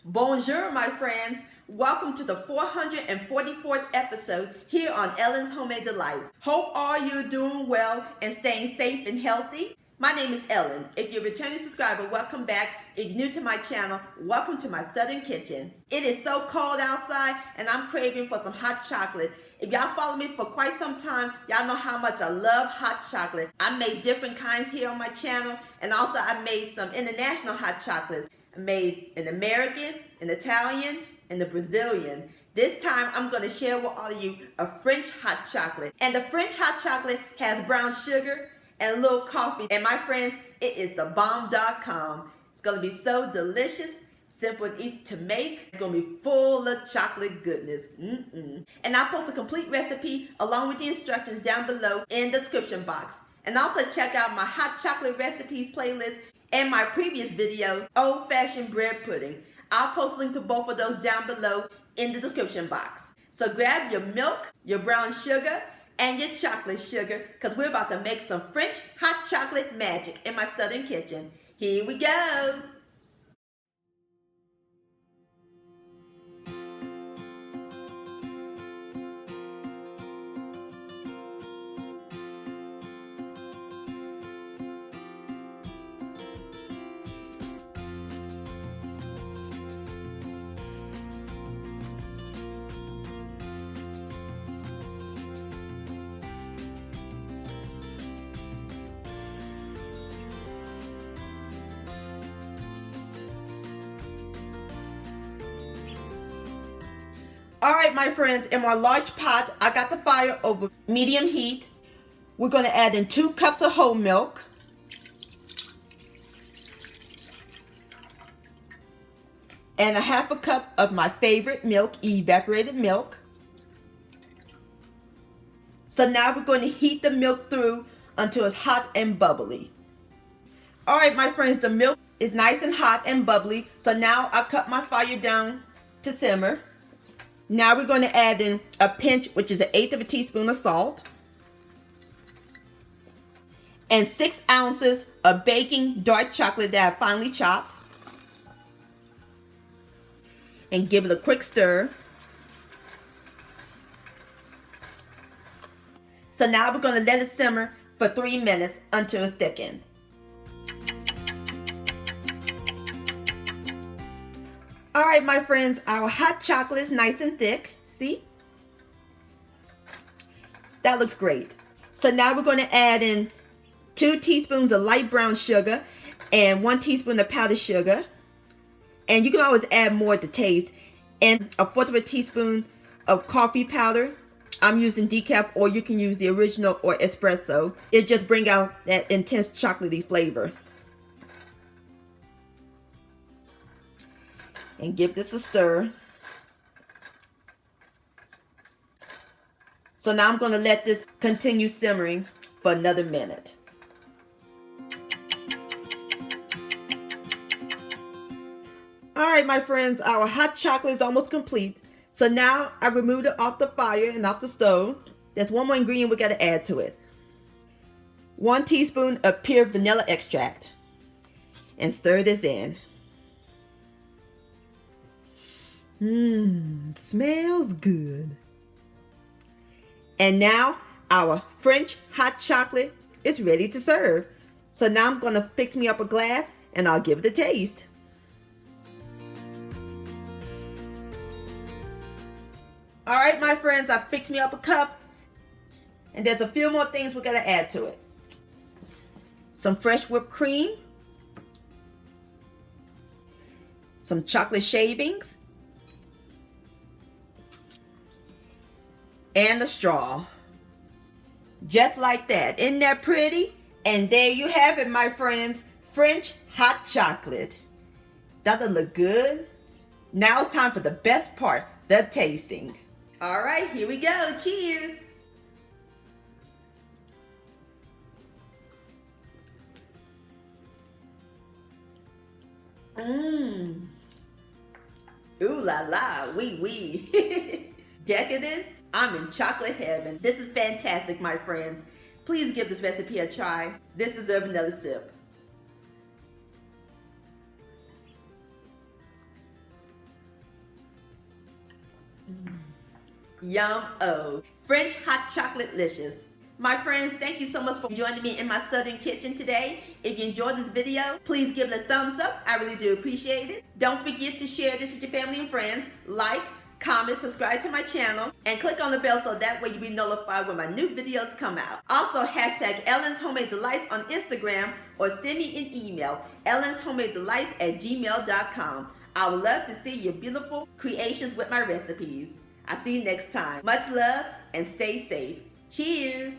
Bonjour, my friends. Welcome to the 444th episode here on Ellen's Homemade Delights. Hope all you're doing well and staying safe and healthy. My name is Ellen. If you're a returning subscriber, welcome back. If you're new to my channel, welcome to my southern kitchen. It is so cold outside and I'm craving for some hot chocolate. If y'all follow me for quite some time, y'all know how much I love hot chocolate. I made different kinds here on my channel, and also I made some international hot chocolates. I made an American, an Italian, and the Brazilian. This time I'm going to share with all of you a French hot chocolate. And the French hot chocolate has brown sugar and a little coffee. And my friends, it is the bomb.com. It's going to be so delicious, simple and easy to make. It's going to be full of chocolate goodness. And I'll post a complete recipe along with the instructions down below in the description box. And also check out my hot chocolate recipes playlist and my previous video, old-fashioned bread pudding. I'll post a link to both of those down below in the description box. So grab your milk, your brown sugar, and your chocolate sugar, because we're about to make some French hot chocolate magic in my southern kitchen. Here we go. Alright, my friends, in my large pot, I got the fire over medium heat. We're going to add in 2 cups of whole milk. And a half a cup of my favorite milk, evaporated milk. So now we're going to heat the milk through until it's hot and bubbly. Alright, my friends, the milk is nice and hot and bubbly. So now I cut my fire down to simmer. Now we're going to add in a pinch, which is 1/8 of a teaspoon of salt, and 6 ounces of baking dark chocolate that I finely chopped, and give it a quick stir. So now we're going to let it simmer for 3 minutes until it's thickened. Alright, my friends, our hot chocolate is nice and thick. See? That looks great. So now we're going to add in 2 teaspoons of light brown sugar and 1 teaspoon of powdered sugar. And you can always add more to taste. And 1/4 of a teaspoon of coffee powder. I'm using decaf, or you can use the original or espresso. It just brings out that intense chocolatey flavor. And give this a stir. So now I'm going to let this continue simmering for another minute. Alright, my friends, our hot chocolate is almost complete. So now I removed it off the fire and off the stove. There's one more ingredient we got to add to it. 1 teaspoon of pure vanilla extract. And stir this in. Smells good. And now our French hot chocolate is ready to serve. So now I'm going to fix me up a glass and I'll give it a taste. Alright, my friends, I fixed me up a cup. And there's a few more things we're going to add to it. Some fresh whipped cream. Some chocolate shavings. And a straw. Just like that. Isn't that pretty? And there you have it, my friends. French hot chocolate. Doesn't it look good? Now it's time for the best part, the tasting. Alright, here we go. Cheers. Ooh la la, wee wee. Decadent? I'm in chocolate heaven. This is fantastic, my friends. Please give this recipe a try. This deserves another sip. Yum-o. French hot chocolate-licious. My friends, thank you so much for joining me in my southern kitchen today. If you enjoyed this video, please give it a thumbs up. I really do appreciate it. Don't forget to share this with your family and friends. Like, comment, subscribe to my channel, and click on the bell so that way you'll be notified when my new videos come out. Also, hashtag Ellen's Homemade Delights on Instagram or send me an email, ellenshomemadedelights@gmail.com. I would love to see your beautiful creations with my recipes. I'll see you next time. Much love and stay safe. Cheers!